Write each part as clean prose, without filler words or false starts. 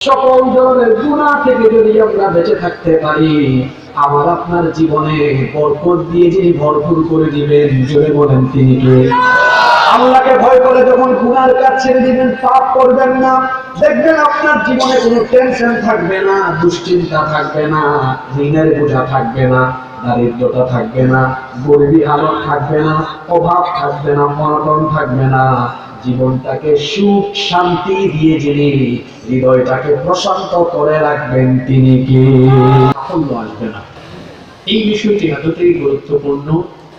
সকল ধরনের গুনাহ থেকে যদি আমরা বেঁচে থাকতে পারি, আমার আপনার জীবনে বরকত দিয়ে যিনি ভরপুর করে দিবেন, জোরে বলেন তিনি কে? আল্লাহকে ভয় করে যখন গুনার কাজ ছেড়ে দিবেন, পাপ করবেন না, দেখবেন আপনার জীবনে কোনো টেনশন থাকবে না, দুশ্চিন্তা থাকবে না, ঋণের বোঝা থাকবে না, দারিদ্রতা থাকবে না, গরিবী হালত থাকবে না, অভাব থাকবে না, অনটন থাকবে না। জীবনটাকে সুখ শান্তি দিয়ে যিনি হৃদয়টাকে প্রশান্ত করে রাখবেন তিনি কে? সাফল্য আসবে না, এই বিষয়টি এতটাই গুরুত্বপূর্ণ।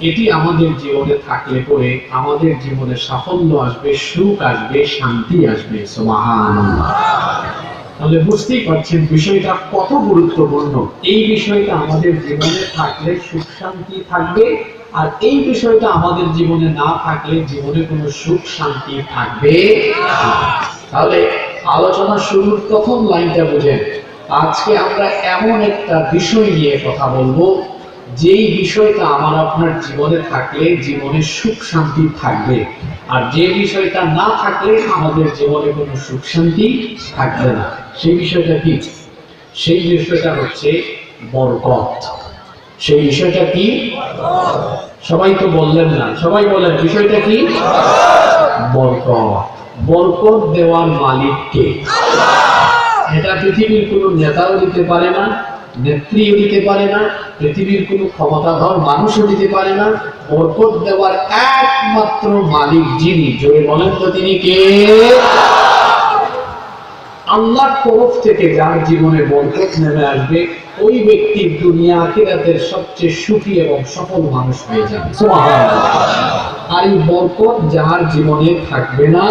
এটি আমাদের জীবনে থাকলে পরে আমাদের জীবনে সাফল্য আসবে, সুখ আসবে, শান্তি আসবে। সুবহানাল্লাহ। তাহলে বুঝতেই পারছেন বিষয়টা কত গুরুত্বপূর্ণ। এই বিষয়টা আমাদের জীবনে থাকলে সুখ শান্তি থাকবে, আর এই বিষয়টা আমাদের জীবনে না থাকলে জীবনে কোনো সুখ শান্তি থাকবে না। তাহলে আলোচনা শুরুর প্রথম লাইনটা বুঝেন। আজকে আমরা এমন একটা বিষয় নিয়ে কথা বলবো, যেই বিষয়টা আমার আপনার জীবনে থাকলে জীবনে সুখ শান্তি থাকবে, আর যে বিষয়টা না থাকলে আমাদের জীবনে কোনো সুখ শান্তি থাকবে না। সেই বিষয়টা কি? সেই বিষয়টা হচ্ছে বরকত। সেই বিষয়টা কি? সবাই তো বললেন না, সবাই বলেন বিষয়টা কি? বরকত। বরকত দেওয়ার মালিক কে? এটা পৃথিবীর কোনো নেতাও দিতে পারে না, নেত্রীও দিতে পারে না, পৃথিবীর কোনো ক্ষমতাধর মানুষও দিতে পারে না। বরকত দেওয়ার একমাত্র মালিক যিনি, জোরে বলেন তো তিনি কে? আল্লাহর তরফ থেকে যার জীবনে বরকত নেমে আসবে, ওই ব্যক্তি দুনিয়া আখিরাতের সবচেয়ে সুখী এবং সফল মানুষ হয়ে যাবে। সুবহানাল্লাহ। আর এই বরকত যার জীবনে থাকবে না,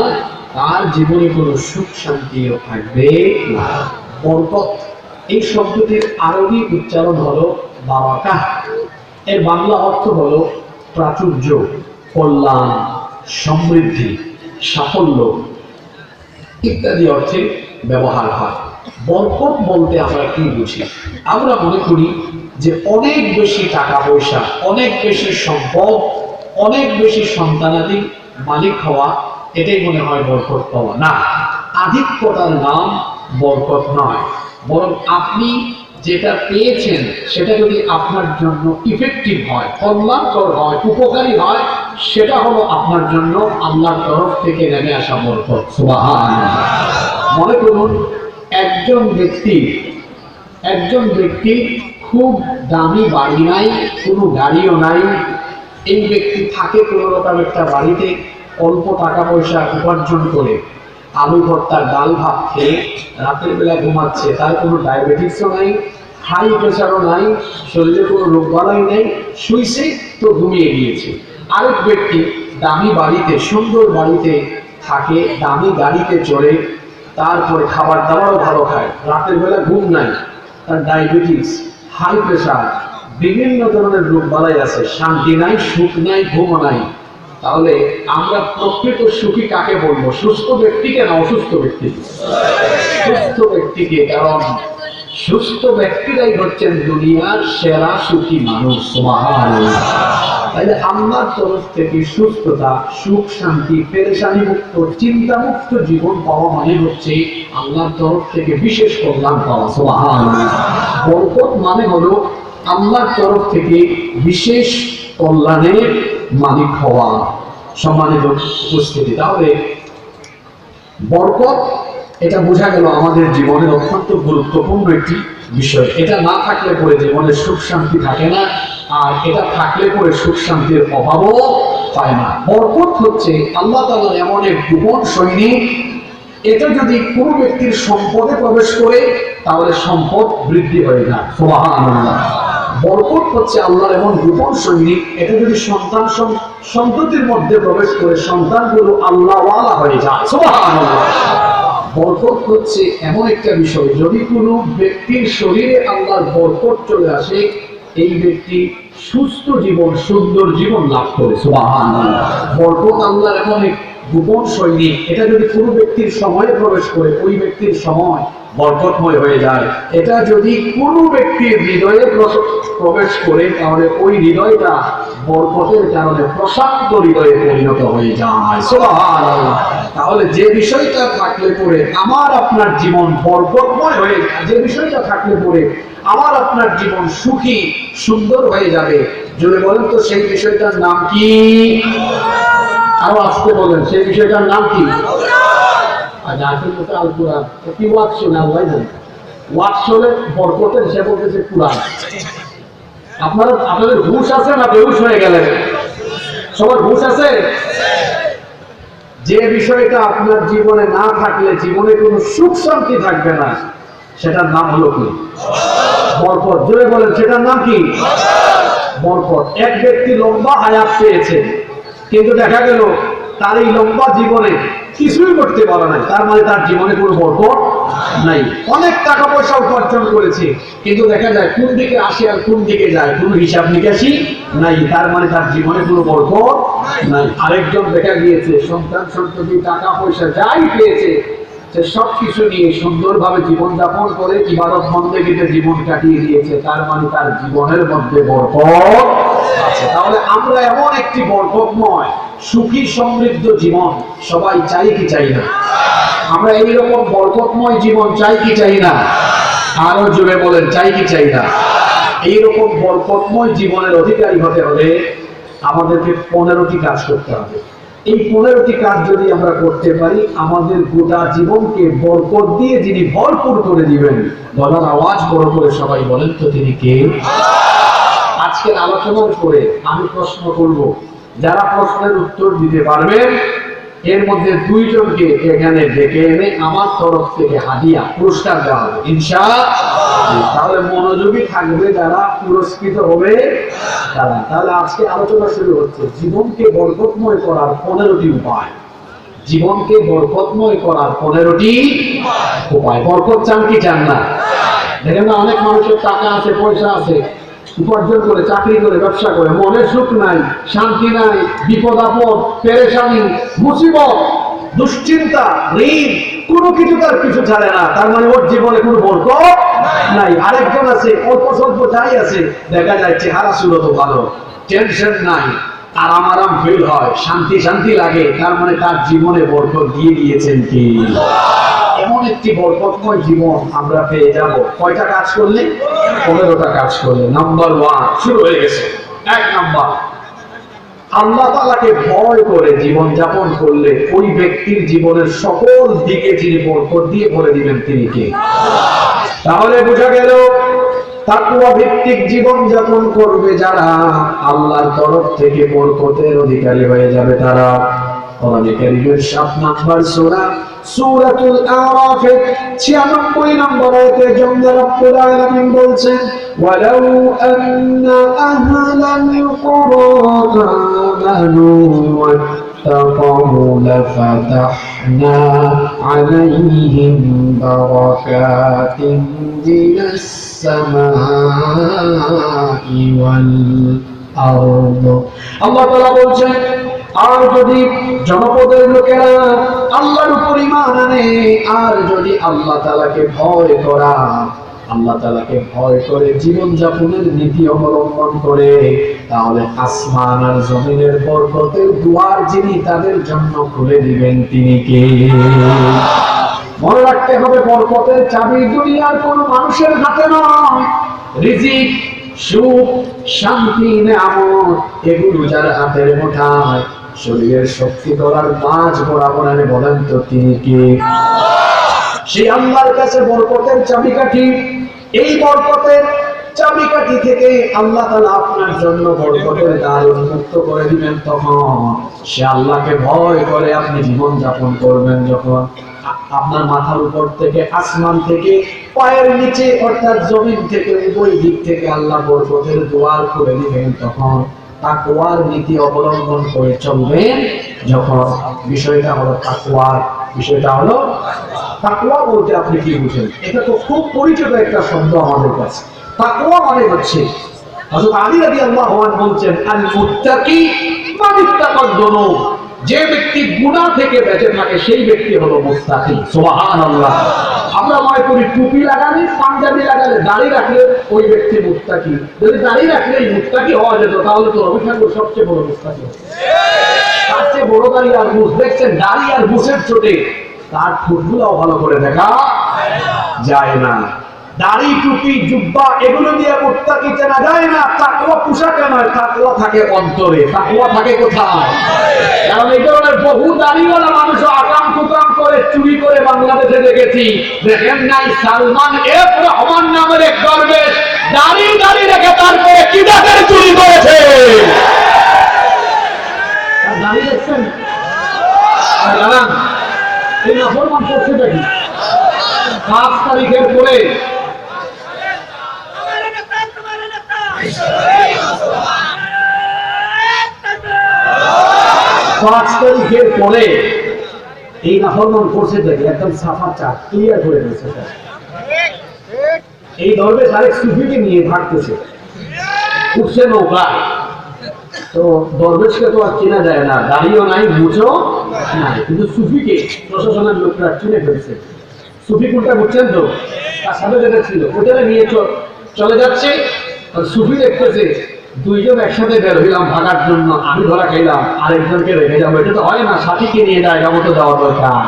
তার জীবনে কোনো সুখ শান্তিও থাকবে না। বরকত এই শব্দটির আরবি উচ্চারণ হলো বারাকাহ। এর বাংলা অর্থ হলো প্রাচুর্য, কল্যাণ, সমৃদ্ধি, সাফল্য ইত্যাদি অর্থে ব্যবহার হয়। বরকত বলতে আমরা কি বুঝি? আমরা মনে করি যে অনেক বেশি টাকা পয়সা, অনেক বেশি সম্পদ, অনেক বেশি সন্তানাদি মালিক হওয়া, এটাই মনে হয় বরকত পাওয়া। না, আধিক্যতার নাম বরকত নয়, বরং আপনি যেটা পেয়েছেন সেটা যদি আপনার জন্য ইফেক্টিভ হয়, কল্যাণকর হয়, উপকারী হয়, সেটা হলো আপনার জন্য আল্লাহর তরফ থেকে নেমে আসা বরকত। সুবহানাল্লাহ। মনে করুন একজন ব্যক্তি খুব দামি বাড়ি নাই, কোনো গাড়িও নাই। এই ব্যক্তি থাকে কোনো রকম একটা বাড়িতে, অল্প টাকা পয়সা উপার্জন করে আলু ভর্তা ডাল ভাত খেয়ে রাতের বেলা ঘুমাচ্ছে। তার কোনো ডায়াবেটিসও নাই, হাই প্রেশারও নাই, শরীরে কোনো রোগ বালাই নেই, শুইছে তো ঘুমিয়ে গিয়েছে। আরেক ব্যক্তি দামি বাড়িতে, সুন্দর বাড়িতে থাকে, দামি গাড়িতে চড়ে, তারপরে খাবার দাবারও ভালো খায়, রাতের বেলা ঘুম নাই, তার ডায়াবেটিস, হাই প্রেশার, বিভিন্ন ধরনের রোগ বালাই আছে, শান্তি নাই, সুখ নাই, ঘুম নাই। তাহলে আমরা প্রকৃত সুখী কাকে বলবো? সুস্থ ব্যক্তিকে না অসুস্থ ব্যক্তিকে? সুস্থ ব্যক্তিকে, কারণ সুস্থ ব্যক্তিরাই হচ্ছেন দুনিয়ার সেরা সুখী মানুষ। সুবহানাল্লাহ। তাইলে আল্লাহর তরফ থেকে সুস্থতা, সুখ শান্তি, পেরেশানি মুক্ত, চিন্তা মুক্ত জীবন পাওয়া মানে হচ্ছে আল্লাহর তরফ থেকে বিশেষ কল্যাণ পাওয়া। সুবহানাল্লাহ। বরকত মানে হলো আল্লাহর তরফ থেকে বিশেষ কল্যাণের মালিক হওয়া। সম্মানিত উপস্থিতি, তাহলে বরকত এটা বোঝা গেল আমাদের জীবনের অত্যন্ত গুরুত্বপূর্ণ একটি বিষয়। এটা না থাকলে পরে জীবনে সুখ শান্তি থাকে না, আর এটা থাকলে পরে সুখ শান্তির অভাবও পায় না। বরকত হচ্ছে আল্লাহ তাআলার এমন এক গোপন সৈনিক, এটা যদি কোনো ব্যক্তির সম্পদে প্রবেশ করে তাহলে সম্পদ বৃদ্ধি হয়ে যায়। সুবহানাল্লাহ। বরকত হচ্ছে আল্লাহর এমন গোপন সৈনিক, এটা যদি সন্ততির মধ্যে প্রবেশ করে সন্তানগুলো আল্লাহওয়ালা হয়ে যায়। সুবহানাল্লাহ। বরকত হচ্ছে এমন একটা বিষয়, যদি কোনো ব্যক্তির শরীরে আল্লাহর বরকত চলে আসে, এই ব্যক্তি সুস্থ জীবন, সুন্দর জীবন লাভ করে। সুবহানাল্লাহ। বরকত আল্লাহর এমন এক গোপন সৈনিক, এটা যদি কোনো ব্যক্তির সময়ে প্রবেশ করে ওই ব্যক্তির সময় বরকতময় হয়ে যায়। এটা যদি কোনো ব্যক্তির হৃদয়ে প্রবেশ করে তাহলে ওই হৃদয়টা বরকতের কারণে প্রশান্ত হৃদয়ে পরিণত হয়ে যায়। সুবহানাল্লাহ। তাহলে যে বিষয়টা থাকলে পরে আমার আপনার জীবন বরকতময় হয়ে, যে বিষয়টা থাকলে পরে আমার আপনার জীবন সুখী সুন্দর হয়ে যাবে, যদি বলেন তো সেই বিষয়টার নাম কি? আরো আসতে বলেন, সেই বিষয়টার নাম কি? আচ্ছা, আসলে তো আল কোরআন কি ওয়াজ শোনে আল্লাহ জানে। ওয়াজ শোনে বরকতের, সে বলতেছে কোরআন। আপনাদের হুঁশ আছে না বেহুশ হয়ে গেলেন? সবার হুঁশ আছে? যে বিষয়টা আপনার জীবনে না থাকলে জীবনে কোনো সুখ শান্তি থাকবে না, সেটার নাম হলো কি? বরকত। জোরে বলেন, সেটার নাম কি? বরকত। এক ব্যক্তি লম্বা হায়াত পেয়েছে, কিন্তু দেখা গেল তার এই লম্বা জীবনে কিছুই করতে পারে নাই, তার মানে তার জীবনে কোনো বরকত নাই। অনেক টাকা পয়সা উপার্জন করেছে, কিন্তু দেখা যায় কোন দিকে আসে আর কোন দিকে যায় কোনো হিসাব নিকাশই নাই, তার মানে তার জীবনে কোনো বরকত নাই। আরেকজন দেখা গিয়েছে সন্তান সন্ততি টাকা পয়সা যাই পেয়েছে, সে সবকিছু নিয়ে সুন্দরভাবে জীবনযাপন করে ইবাদত বন্দেগীতে জীবন কাটিয়ে দিয়েছে, তার মানে তার জীবনের মধ্যে বরকত আছে। তাহলে আমরা এমন একটি বরকতময় সুখী সমৃদ্ধ জীবন সবাই চাই কি চাই না? আমরা এইরকম বরকতময় জীবন চাই কি চাই না? আরো জোরে বলেন, চাই কি চাই না? এইরকম বরকতময় জীবনের অধিকারী হতে হলে আমাদেরকে 15টি কাজ করতে হবে। এই 15টি কাজ যদি আমরা করতে পারি, আমাদের গোটা জীবনকে বরকত দিয়ে যিনি ভরপুর করে দিবেন, গলার আওয়াজ বড় করে সবাই বলেন তো তিনি কে? আজকের আলোচনার পরে আমি প্রশ্ন করব, যারা প্রশ্নের উত্তর দিতে পারবেন এর মধ্যে 2 জনকে এখানে ডেকে এনে আমার তরফ থেকে হাদিয়া পুরস্কার দেওয়া হবে ইনশাআল্লাহ। তাহলে মনোযোগী থাকবে যারা, পুরস্কৃত হবে তারা। তাহলে আজকে আলোচনা শুরু হচ্ছে জীবনকে বরকতময় করার 15টি উপায়। জীবনকে বরকতময় করার 15টি উপায়। বরকত চান কি চান না? দেখেন না, অনেক মানুষের টাকা আছে, পয়সা আছে, উপার্জন করে, চাকরি করে, ব্যবসা করে, মনের সুখ নাই, শান্তি নাই, বিপদ আপদ, পেরেশানি, মুসিবত, দুশ্চিন্তা, ঋণ, কোনো কিছু তার কিছু ছাড়ে না, তার মানে ওর জীবনে কোনো বরকত নাই। আরেকজন আছে অল্প স্বল্প যাই আছে, দেখা যায় চেহারা সুরত ভালো, টেনশন নাই, আরাম আরাম ফিল হয়, শান্তি শান্তি লাগে, তার মানে তার জীবনে বরকত দিয়ে দিয়েছেন কি? এমন একটি বরকতময় জীবন আমরা পেয়ে যাব কয়টা কাজ করলে? 15টা কাজ করলে। নাম্বার 1 শুরু হয়ে গেছে। 1 নাম্বার, আল্লাহ তাআলাকে ভয় করে জীবন যাপন করলে ওই ব্যক্তির জীবনের সকল দিকে যিনি বরকত দিয়ে ভরে দিবেন তিনি কে? তাহলে বোঝা গেল তাকওয়া ভিত্তিক জীবন যাপন করবে যারা, আল্লাহর তরফ থেকে বরকতের অধিকারী হয়ে যাবে তারা। কোরআনে কারীমের 7 নম্বর সূরা সূরাতুল আরাফ 96 নম্বর আয়াতে জমলা রব্বুল আলামিন বলছেন, ওয়ালাউ আন্না আহলাল কুরা আমানু ওয়াত্তাকাউ লাফাতাহনা আলাইহিম বারাকাতিন মিনাস সামাই ওয়াল আরদ। আল্লাহ তাআলা বলছেন, আর যদি জনপদের লোকেরা আল্লাহর উপর ঈমান আনে, আর যদি আল্লাহ তাআলাকে ভয় করা, আল্লাহ তাআলাকে ভয় করে জীবন যাপনের নীতি অবলম্বন করে, তাহলে আসমান আর জমিনের বরকতের দুয়ার যিনি তাদের জন্য খুলে দিবেন তিনি কে? মনে রাখতে হবে, বরকতের চাবি দুনিয়ার কোনো মানুষের হাতে নয়। রিজিক, সুখ, শান্তি, নেয়ামত এগুলো যার হাতের মুঠায়, শরীরের শক্তি করার মাঝ বরাবর এনে বলেন তো তিনি কে? সেই আল্লাহর কাছে বরকতের চাবিকাঠি। এই বরকতের চাবিকাঠি থেকে আল্লাহ তাআলা আপনার জন্য বরকতের দ্বার উন্মুক্ত করে দিবেন। তখন সে আল্লাহকে ভয় করে আপনি জীবন যাপন করবেন। যখন আপনার মাথার উপর থেকে, আসমান থেকে, পায়ের নিচে অর্থাৎ জমিন থেকে, উভয় দিক থেকে আল্লাহ বরকতের দুয়ার খুলে দিবেন, তখন তাকওয়ার নীতি অবলম্বন করে চলবেন। যখন বিষয়টা হলো তাকওয়ার, বিষয়টা হলো তাকওয়া বলতে আপনি কি বুঝেন? এটা তো খুব পরিচিত একটা শব্দ আমাদের কাছে। তাকওয়া মানে হচ্ছে, হযরত আলী রাদিয়াল্লাহু আনহু বলছেন, আল মুত্তাকি মান ইত্তাকাদ দুনুব, যে ব্যক্তি গুনাহ থেকে বেঁচে থাকে সেই ব্যক্তি হলো মুত্তাকি। সুবহানাল্লাহ। আমরা মনে করি টুপি লাগালে, পাঞ্জাবি লাগালে, দাড়ি রাখলে ওই ব্যক্তি মুত্তাকি। যদি দাড়ি রাখলেই মুত্তাকি হওয়া যেত তাহলে তো রবি ঠাকুর সবচেয়ে বড় মুত্তাকি হতো। তার চেয়ে বড় দাড়ি আর মুছ, দেখছেন দাড়ি আর মুছের চোটে তার ঠোঁটগুলোও ভালো করে দেখা যায় না। দাড়ি, টুপি, জুব্বা এগুলো দিয়ে মুত্তাকি চেনা যায় না। তাকওয়া পোশাকে নয়, তাকওয়া থাকে অন্তরে। তাকওয়া থাকে কোথায়? কারণ এই ধরনের বহু দাড়িওয়ালা মানুষ আকাম কুকাম করে চুরি করে বাংলাদেশে দেখেছি। দেখেন নাই সালমান এফ রহমান নামের এক দরবেশ দাড়ি রেখে তারপরে কি দেখেন চুরি করেছে। দাড়ি দেখছেন? জানান এই নাফরমান করছে দেখি 5 তারিখের পরে 5 তারিখের পরে এই নাফরমান করছে দেখি একদম সাফা চাপ ক্লিয়ার করে দিয়েছে। এই দরবেশ আরেক সুফিকে নিয়ে ভাগতেছে, উঠছে নৌকা। তো দরবেশকে তো আর চেনা যায় না, দাড়িও নাই, মুছও নাই, কিন্তু সুফিকে প্রশাসনের লোকরা চিনে ফেলছে। সুফি কোনটা বুঝছেন তো? তার সাথে যেটা ছিল ওটারে নিয়ে চলে যাচ্ছে। সুফি দেখতেছে দুইজন একসাথে বের হইলাম ভাগার জন্য, আমি ধরা খাইলাম, আরেকজনকে রেখে যাবো, এটা তো হয় না, সাথীকে নিয়ে যায়, এটা মতো যাওয়া দরকার।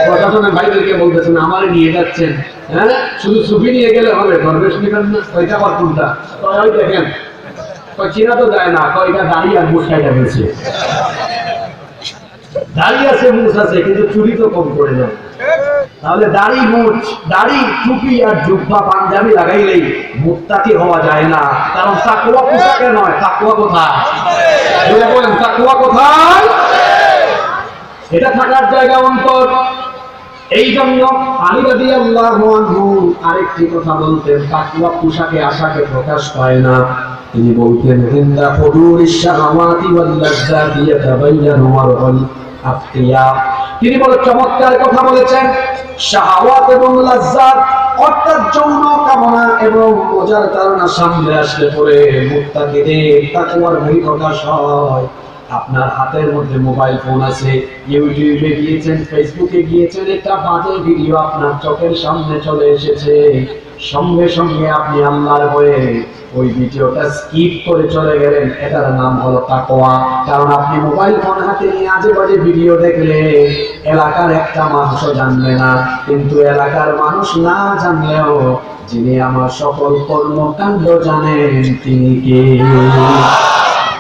প্রশাসনের ভাইদেরকে বলতেছেন আমারে নিয়ে যাচ্ছেন, হ্যাঁ শুধু সুফি নিয়ে গেলে হবে, দরবেশ নিবেন না? ওইটা আবার কোনটা? ওই দেখেন চেনা তো যায় না, এটা দাঁড়িয়ে আর মুছ খাইটা ফেলছে। দাঁড়িয়ে আছে, মুছ আছে, কিন্তু চুরি তো কম করে যায়। তাহলে দাড়ি, মুছ, দাড়ি, টুপি আর জুব্বা পাঞ্জাবি লাগাইলেই মুত্তাকি হওয়া যায় না। কারণ তাকওয়া পোশাকে নয়, তাকওয়া কোথায়? বলেন তাকওয়া কোথায়? এটা থাকার জায়গা অন্তর। এই জন্য আলী রাদিয়াল্লাহু আনহু আরেকটি কথা বলতেন, তাকওয়া পোশাকে আশাকে প্রকাশ পায় না। তিনি বলতেন হিন্দা হুদুরিশ শাহাওয়াতি ওয়াল লাযযাতি ইয়াতাবায়্যানু মারহুল আফতিয়া। তিনি বড় চমৎকার কথা বলেছেন। শাহাওয়াত এবং লাজ্জাত অর্থাৎ যৌন কামনা এবং মজার কারণে সামনে আসলে পরে মুত্তাকিদের তাকওয়ার বহিঃপ্রকাশ হয়। আপনার হাতের মধ্যে মোবাইল ফোন আছে, ইউটিউবে গিয়েছেন, ফেসবুকে গিয়েছেন, একটা বাজে ভিডিও আপনার চোখের সামনে চলে এসেছে, সঙ্গে সঙ্গে আপনি আল্লাহর ভয়ে ওই ভিডিওটা স্কিপ করে চলে গেলেন, এটার নাম হলো তাকওয়া। কারণ আপনি মোবাইল ফোন হাতে নিয়ে আজে বাজে ভিডিও দেখলে এলাকার একটা মানুষও জানবে না, কিন্তু এলাকার মানুষ না জানলেও যিনি আমার সকল কর্মকাণ্ড জানেন তিনি কে?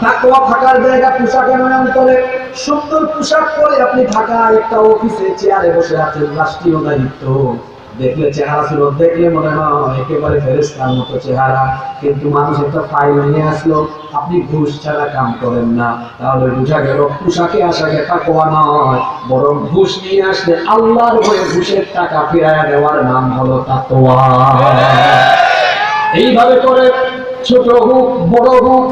তাকওয়া থাকার জায়গা পোশাকের নাম করে। সুন্দর পোশাক পরে আপনি ঢাকা একটা অফিসে চেয়ারে বসে আছেন, রাষ্ট্রীয় দায়িত্ব, দেখলে চেহারা ছিল, দেখলে মনে হয় একেবারে ফেরেশতার মতো চেহারা, কিন্তু মানুষ একটা ফাইল নিয়ে আসলো, আপনি ঘুষ ছাড়া কাম করেন না, তাহলে বুঝা গেল পোশাকে আশাকে তাকওয়া নয়, বরং ঘুষ নিয়ে আসলে আল্লাহর ভয়ে ঘুষের টাকা ফিরাইয়া দেওয়ার নাম হলো তাকওয়া। এইভাবে করে ছোট হোক বড় হোক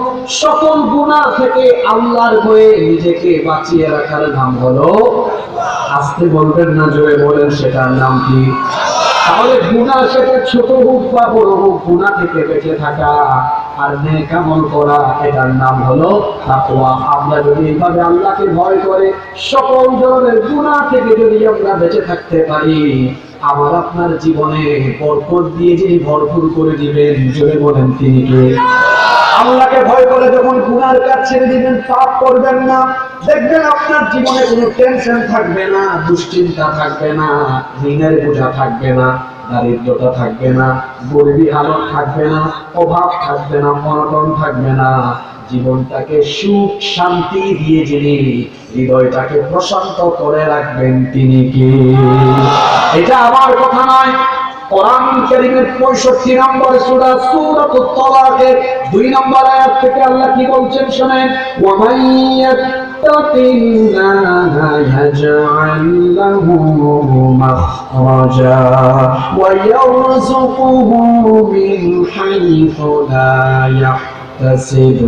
সকল গুনাহ থেকে আল্লাহর ভয়ে নিজেকে বাঁচিয়ে রাখার নাম হলো, আস্তে বলবেন না, জোরে বলেন, সেটার নাম কি? তাহলে গুনাহ সেটা ছোট হোক বা বড় হোক, গুনাহ থেকে বেঁচে থাকা আর নেক আমল করা, এটার নাম হলো তাকওয়া। আমরা যদি এইভাবে আল্লাহকে ভয় করে সকল ধরনের গুনাহ থেকে যদি আমরা বেঁচে থাকতে পারি, আমার আপনার জীবনে বরকত দিয়ে যিনি ভরপুর করে দিবেন, জোরে বলেন তিনি কে? আল্লাহকে ভয় করে যখন গুনার কাজ ছেড়ে দিবেন, পাপ করবেন না, দেখবেন আপনার জীবনে কোনো টেনশন থাকবে না, দুশ্চিন্তা থাকবে না, ঋণের বোঝা থাকবে না, দারিদ্রতা থাকবে না, গরিবী হালত থাকবে না, অভাব থাকবে না, অনটন থাকবে না। জীবনটাকে সুখ শান্তি দিয়ে যিনি হৃদয়টাকে প্রশান্ত করে রাখবেন তিনি কে? এটা আমার কথা নয়, কোরআন কারীমের 65 নম্বর সূরা সূরাতুত তালাকের 2 নম্বর আয়াত থেকে আল্লাহ কি বলছেন শুনেন, ওয়া মাইয়াত্তাকিল্লাহা ইয়াজআল লাহু মাখরাজা ওয়া ইয়ারযুকুহু মিন হাইথু লা ইয়াহতাসিব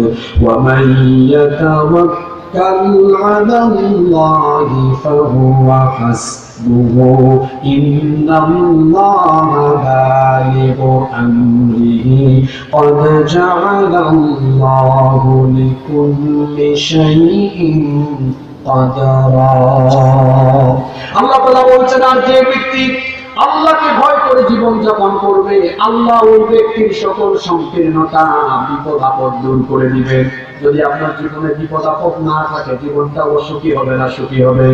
ওয়া মান ইয়াতাওয়াক্কাল আলাল্লাহি ফাহুয়া হাসবুহু ইন্নাল্লাহা বালিগু আমরিহি ক্বাদ জাআলাল্লাহু লিকুল্লি শাইইন قدرا আল্লাহ তাআলা বলছেন আর যে ব্যক্তি আল্লাহকে ভয় করে জীবন যাপন করবে আল্লাহ ওই ব্যক্তির সকল সংকীর্ণতা বিপদ আপদ দূর করে দিবেন। যদি আপনার জীবনে বিপদ আপদ না থাকে জীবনটা অসুখী হবে না সুখী হবে?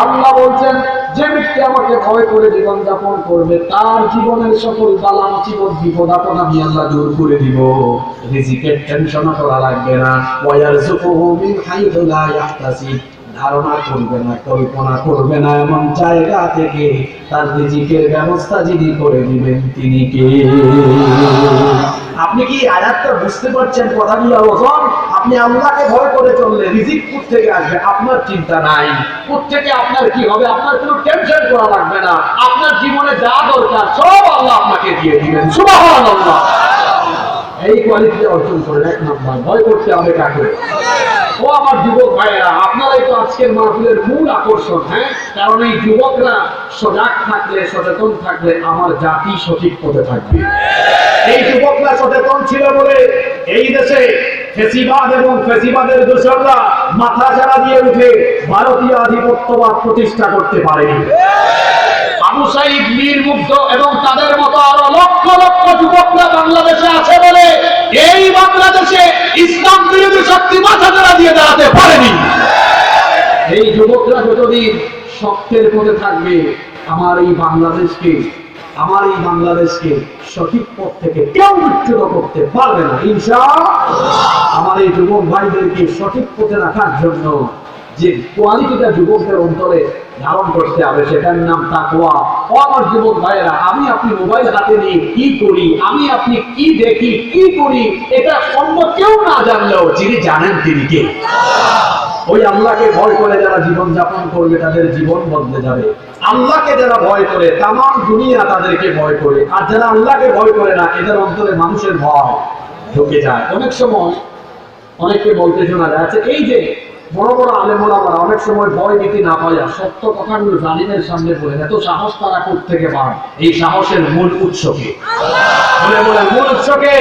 আল্লাহ বলছেন যে ব্যক্তি আমাকে ভয় করে জীবন যাপন করবে তার জীবনের সকল বালা মুসিবত বিপদ আপদ আমি আল্লাহ দূর করে দিব। রিজিকের টেনশন করা লাগবে না। ওয়ায়ারযুকুহু মিন হাইথু লা ইয়াহতাসিব, ধারণা করবে না কল্পনা করবে না এমন জায়গা থেকে তার রিজিকের ব্যবস্থা যিনি করে দিবেন তিনি কে? আপনি কি আয়াতটা বুঝতে পারছেন? কথাগুলো ওজন আপনি আল্লাহকে ভয় করে চললে রিজিক কোথা থেকে আসবে আপনার চিন্তা নাই। কোথা থেকে আপনার কি হবে আপনার কোনো টেনশন করা লাগবে না। আপনার জীবনে যা দরকার সব আল্লাহ আপনাকে দিয়ে দিবেন। সুবহানাল্লাহ। এই কোয়ালিটি অর্জন করেন। এক নম্বর, ভয় করতে হবে কাকে? ও আমার যুবক ভাইয়েরা, আপনারাই তো আজকের মাহফিলের মূল আকর্ষণ। হ্যাঁ, কারণ এই যুবকরা সজাগ থাকলে সচেতন থাকলে আমার জাতি সঠিক পথে থাকবে। এই যুবকরা সচেতন ছিল বলে এই দেশে ফেসিবাদ এবং ফেসিবাদের দোসররা মাথা চাড়া দিয়ে উঠে ভারতীয় আধিপত্যবাদ প্রতিষ্ঠা করতে পারেনি। আবু সাইদ, মীর মুগ্ধ এবং তাদের মতো আরো লক্ষ লক্ষ যুবকরা বাংলাদেশে আছে বলে এই বাংলাদেশে ইসলাম বিরোধী শক্তি মাথা চাড়া দিয়ে দাঁড়াতে পারেনি। এই যুবকরা যতদিন সত্যের পথে থাকবে আমার এই বাংলাদেশকে সঠিক পথ থেকে কেউ বিচ্যুত করতে পারবে না ইনশাআল্লাহ। আমার এই যুবক ভাইদেরকে সঠিক পথে রাখার জন্য যে কোয়ালিটিটা যুবকদের অন্তরে ধারণ করতে হবে সেটার নাম তাকওয়া। ও আমার যুবক ভাইয়েরা, আমি আপনি মোবাইল হাতে নিয়ে কি করি, আমি আপনি কি দেখি কি করি, এটা অন্য কেউ না জানলেও যিনি জানেন তিনি কে? ওই আল্লাহকে ভয় করে যারা জীবন যাপন করবে তাদের জীবন বদলে যাবে। আল্লাহকে যারা ভয় করে তামাম দুনিয়া তাদেরকে ভয় করে, আর যারা আল্লাহকে ভয় করে না এদের অন্তরে মানুষের ভয় ঢুকে যায়। অনেক সময় অনেককে বলতে শোনা যায় এই যে বড় বড় আলেম ওলামারা অনেক সময় ভয় ভীতি না পাইয়া সত্য কথাগুলো জালিমের সামনে বলে এত সাহস তারা কোত্থেকে পায়? এই সাহসের মূল উৎসকে বলে মূল উৎসকে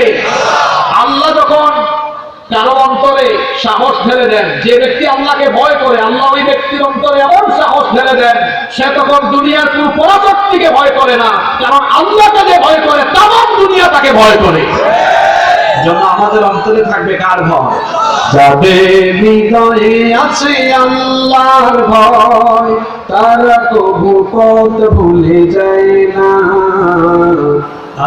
আল্লাহ যখন কারো অন্তরে সাহস ঢেলে দেন, যে ব্যক্তি আল্লাহকে ভয় করে আল্লাহ ওই ব্যক্তির অন্তরে এমন সাহস ঢেলে দেন সে তখন দুনিয়ার কোন পরাশক্তিকে ভয় করে না, কারণ আল্লাহকে যে ভয় করে তামাম দুনিয়া তাকে ভয় করে। জন্য আমাদের অন্তরে থাকবে কার ভয়? যাদের হৃদয়ে আছে আল্লাহর ভয় তারা তবু পথ ভুলে যায় না।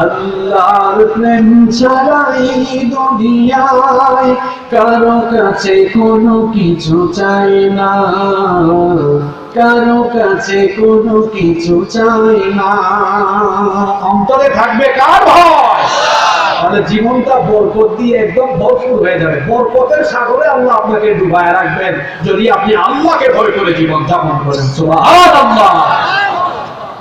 আল্লাহর প্রেম ছাড়াই দুনিয়ায় কারো কাছে কোনো কিছু চাই না, কারো কাছে কোনো কিছু চাই না। অন্তরে থাকবে কার ভয়? তাহলে জীবনটা বরকত দিয়ে একদম ভরপুর হয়ে যাবে। বরকতের সাগরে আল্লাহ আপনাকে ডুবায় রাখবেন যদি আপনি আল্লাহকে ভয় করে জীবন যাপন করেন। সুবহানাল্লাহ।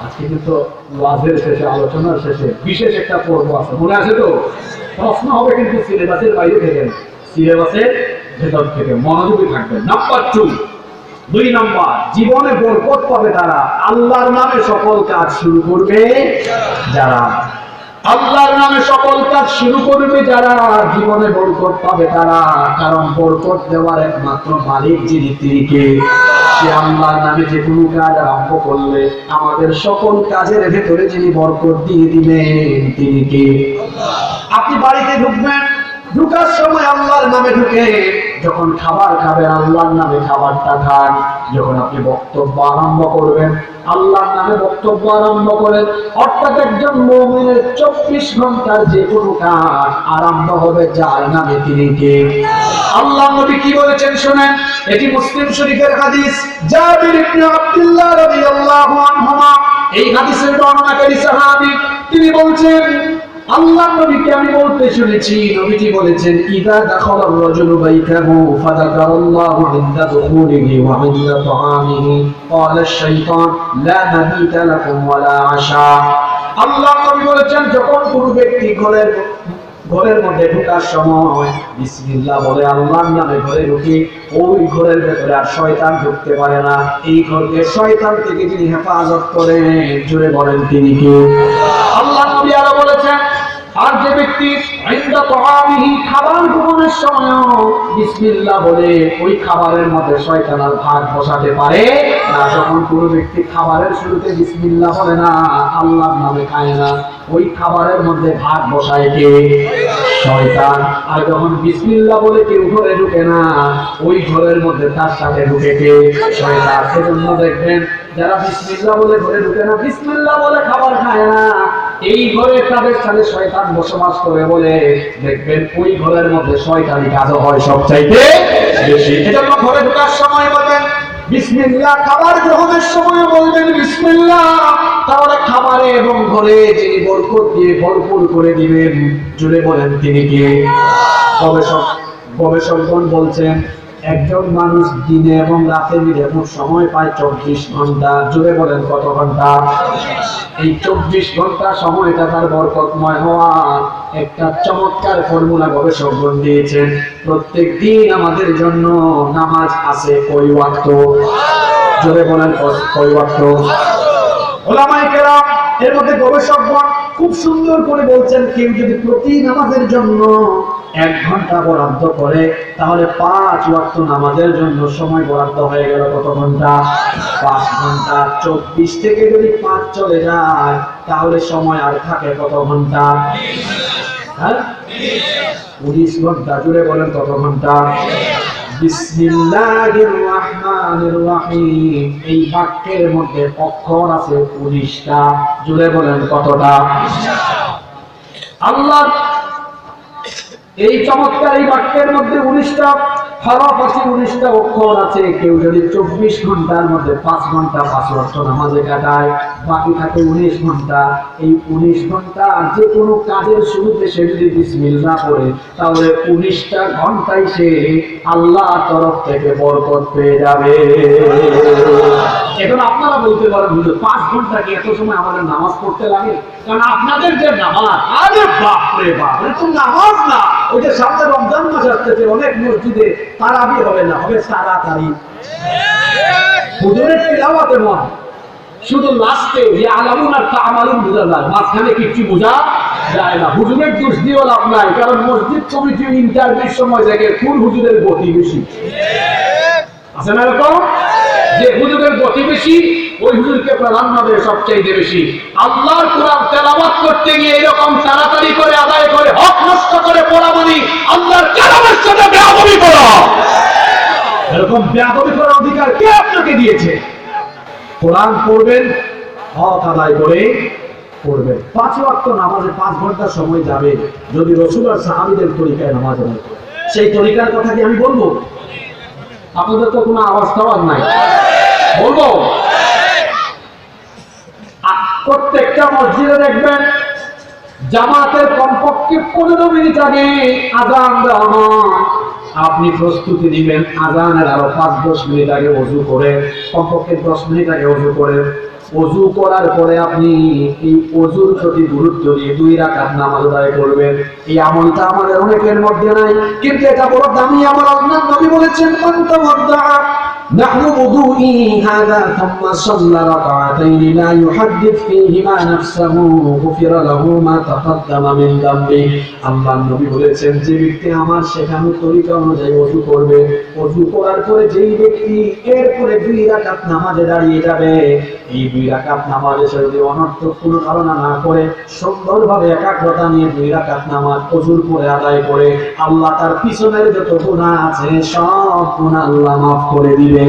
আজকে কিন্তু ওয়াজের শেষে, আলোচনার শেষে বিশেষ একটা পর্ব আছে, মনে আছে তো? প্রশ্ন হবে কিন্তু সিলেবাসের বাইরে থেকে, সিলেবাসের ভেতর থেকে মনোযোগী থাকবেন। নাম্বার 2 নাম্বার, জীবনে বরকত পাবে তারা আল্লাহর নামে সকল কাজ শুরু করবে যারা। আল্লাহর নামে সকল কাজ শুরু করবে যারা জীবনে বরকত পাবে তারা। কারণ বরকত দেওয়ার একমাত্র মালিক যিনি তিনি কে? সে আল্লাহর নামে যে কোনো কাজ আরম্ভ করলে আমাদের সকল কাজের ভেতরে যিনি বরকত দিয়ে দিবেন তিনি কে? আপনি বাড়িতে ঢুকবেন, ঢুকার সময় আল্লাহর নামে ঢুকে, যখন খাবার খাবেন আল্লাহর নামে খাবারটা খান, যখন আপনি বক্তব্য আরম্ভ করবেন আল্লাহর নামে বক্তব্য আরম্ভ করেন। অর্থাৎ একজন মুমিনের 24 ঘন্টার যে কোনো কাজ আরম্ভ হবে যার নামে তিনি কে? আল্লাহ নবী কি বলেছেন শুনেন, এটি মুসলিম শরীফের হাদিস। জাবির ইবনে আব্দুল্লাহ রাদিয়াল্লাহু আনহুমা এই হাদিসের বর্ণনাকারী সাহাবী, তিনি বলছেন আল্লাহ নবীকে আমি বলতে শুনেছি, নবীজি বলেছেন ইদা দাখালার রাজুলু বাইতাহু ফাযাকারাল্লাহু ইনদা দুখুলিহি ওয়া ইনদা তাআমিহি ক্বালা আশ-শাইতান লা মাবিতা লাকুম ওয়া লা আশা। আল্লাহ নবী বলেছেন যখন কোনো ব্যক্তি ঘরের মধ্যে ঢোকার সময় বিসমিল্লাহ বলে আল্লাহর নামে ঘরে ঢুকে, ওই ঘরের ভেতরে আর শয়তান ঢুকতে পারে না। এই ঘরকে শয়তান থেকে যিনি হেফাজত করেন জোরে বলেন তিনি কে? আল্লাহ নবী আরো বলেছেন আর যে ব্যক্তি ইনদা তাআমিহি খাবার গ্রহণের সময় বিসমিল্লাহ বলে ওই খাবারের মধ্যে শয়তান আর ভাগ বসাতে পারে না। যখন কোনো ব্যক্তি খাবারের শুরুতে বিসমিল্লাহ বলে না, আল্লাহর নামে খায় না, ওই খাবারের মধ্যে ভাগ বসায় কে? শয়তান। আর যখন বিসমিল্লাহ বলে কেউ ঘরে ঢুকে না, ওই ঘরের মধ্যে তার সাথে ঢুকে কে? শয়তান। সেজন্য দেখবেন যারা বিসমিল্লাহ বলে ঘরে ঢুকে না, বিসমিল্লাহ বলে খাবার খায় না, এই ঘরে তাদের সাথে শয়তান বসবাস করে বলে দেখবেন ওই ঘরের মধ্যে শয়তানি কাজও হয় সবচাইতে বেশি। এজন্য ঘরে ঢোকার সময় বলবেন বিসমিল্লাহ, খাবার গ্রহণের সময় বলবেন বিসমিল্লাহ। তাহলে খাবারে এবং ঘরে যিনি বরকত দিয়ে ভরপুর করে দিবেন, জুড়ে বলেন তিনি কে? গবেষকগণ বলছেন একজন মানুষ দিনে এবং রাতে মিলে মোট সময় পায় 24 ঘন্টা। জুড়ে বলেন কত ঘন্টা? এই 24 ঘন্টা সময়টা তার বরকতময় হওয়া একটা চমৎকার ফর্মুলা গবেষকগণ দিয়েছেন। প্রত্যেক দিন আমাদের জন্য নামাজ আছে কয় ওয়াক্ত? জোরে বলেন কয় ওয়াক্ত? ওলামায়ে কেরাম এর মধ্যে গবেষকগণ খুব সুন্দর করে বলছেন কেউ যদি প্রতি নামাজের জন্য 1 ঘন্টা বরাদ্দ করে তাহলে 5 ওয়াক্ত নামাজের জন্য সময় বরাদ্দ হয়ে গেল কত ঘন্টা? 5 ঘন্টা। 24 থেকে যদি 5 চলে যায় তাহলে সময় আর থাকে কত ঘন্টা? হ্যাঁ, 19 ঘন্টা। জুড়ে বলেন কত ঘন্টা? বিসমিল্লাহির রহমানির রহিম, এই বাক্যের মধ্যে অক্ষর আছে 19টা। জুড়ে বলেন কতটা? আল্লাহ এই চমৎকার এই বাক্যের মধ্যে 19টা হরফ আছে, 19টা অক্ষর আছে। কেউ যদি 24 ঘন্টার মধ্যে 5 ঘন্টা 5 ওয়াক্ত নামাজে কাটায়, বাকি থাকে 19 ঘন্টা। এই 19 ঘন্টা যে কোনো কাজের শুরুতে সে যদি বিসমিল্লাহ পড়ে তাহলে 19টা ঘন্টায় সে আল্লাহর তরফ থেকে বরকত পেয়ে যাবে। এখন আপনারা বলতে পারেন হুজুর 5 ঘন্টা কি এত সময় আমাদের নামাজ পড়তে লাগে? কারণ আপনাদের যে নামাজ, আরে বাপ রে বাপ, এটা তো নামাজ না। ওই যে সামনে রমজান মাস আসতেছে, অনেক মসজিদে তারাবি হবে না, হবে তাড়াতাড়ি। হুজুরের তিলাওয়াতে নয়, শুধু লাস্টে যে আলামুন আর তামালুন বোঝা যায়, মাঝখানে কিছু বোঝা যায় না। হুজুরের দোষ দিয়েও লাভ নাই, কারণ মসজিদ কমিটি ইন্টারভিউর সময় দেখে কোন হুজুরের গতি বেশি। আছে না এরকম যে হুজুরের গতি বেশি, ওই হুজুরকে প্রাধান্য দেয় সবচাইতে বেশি। আল্লাহর কোরআন তেলাওয়াত করতে গিয়ে এরকম তাড়াতাড়ি করে আদায় করে হক নষ্ট করে পড়া মানে আল্লাহর কালামের সাথে বেয়াদবি করা। এরকম বেয়াদবি করার অধিকার কে আপনাকে দিয়েছে? কোরআন পড়বেন, হক আদায় করে পড়বেন। 5 ওয়াক্ত নামাজে 5 ঘন্টা সময় যাবে যদি রাসূল আর সাহাবীদের তরিকায় নামাজ আদায় করে। সেই তরিকার কথা কি আমি বলবো? আপনাদের তো কোনো আওয়াজ টাওয়াজ নাই, বলবো? প্রত্যেকটা মসজিদে দেখবেন জামাতের কমপক্ষে 15 মিনিট আগে আযান দেওয়া হয়। আপনি প্রস্তুতি দিবেন আযানের আরো 5-10 মিনিট আগে ওযু করে, কমপক্ষে 10 মিনিট আগে ওযু করে, ওযু করার পরে আপনি এই ওযুর প্রতি গুরুত্ব দিয়ে 2 রাকাত নামাজ আদায় করবেন। এই আমলটা আমাদের অনেকের মধ্যে নাই, কিন্তু এটা বড় দামি আমল। আল্লাহর নবী বলেছেন মান তাওয়াদ্দা নাহনু উযুই হাযা থুম্মা সাল্লা রাকাতাইন লা ইউহাদ্দিস ফীহিমা নাফসাহু গুফিরা লাহু মা তাকাদ্দামা মিন যামবি। আল্লাহর নবী বলেছেন যে ব্যক্তি আমার শেখানো তরিকা অনুযায়ী ওযু করবে, ওযু করার পরে যেই ব্যক্তি এরপরে 2 রাকাত নামাজে দাঁড়িয়ে যাবে, এই 2 রাকাত নামাজে সে যদি অনর্থক কোনো ধারণা না করে সুন্দরভাবে একাগ্রতা নিয়ে 2 রাকাত নামাজ ওযুর পরে আদায় করে, আল্লাহ তার পিছনের যত গুনাহ আছে সব গুনাহ আল্লাহ মাফ করে দিবে।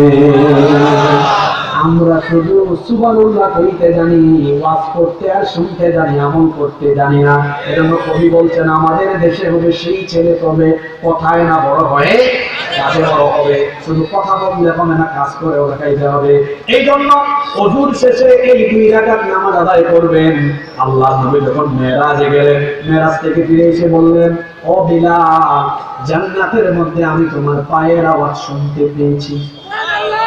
আমরা শুধু সুবহানাল্লাহ কইতে জানি, ওয়াজ করতে আর শুনতে জানি, আমল করতে জানি না। এজন্য কবি বলছেন আমাদের দেশে হবে সেই ছেলে তবে কথায় না বড় হয়ে কাজে বড় হবে। শুধু কথা বললে হবে না, কাজ করেও দেখাইতে হবে। এই জন্য ওযুর শেষে এই 2 রাকাত নামাজ আদায় করবেন। আল্লাহর নবী যখন মেরাজে গেলেন, মেরাজ থেকে ফিরে এসে বললেন, ও বিলাল, জান্নাতের মধ্যে আমি তোমার পায়ের আওয়াজ শুনতে পেয়েছি।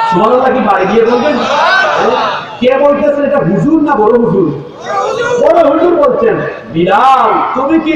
সুবহানাল্লাহ কি বাড়ি গিয়ে বলবেন? কে বলতেছেন? এটা হুজুর না বড় হুজুর? বড় হুজুর বলছেন, বিলাল তুমি কি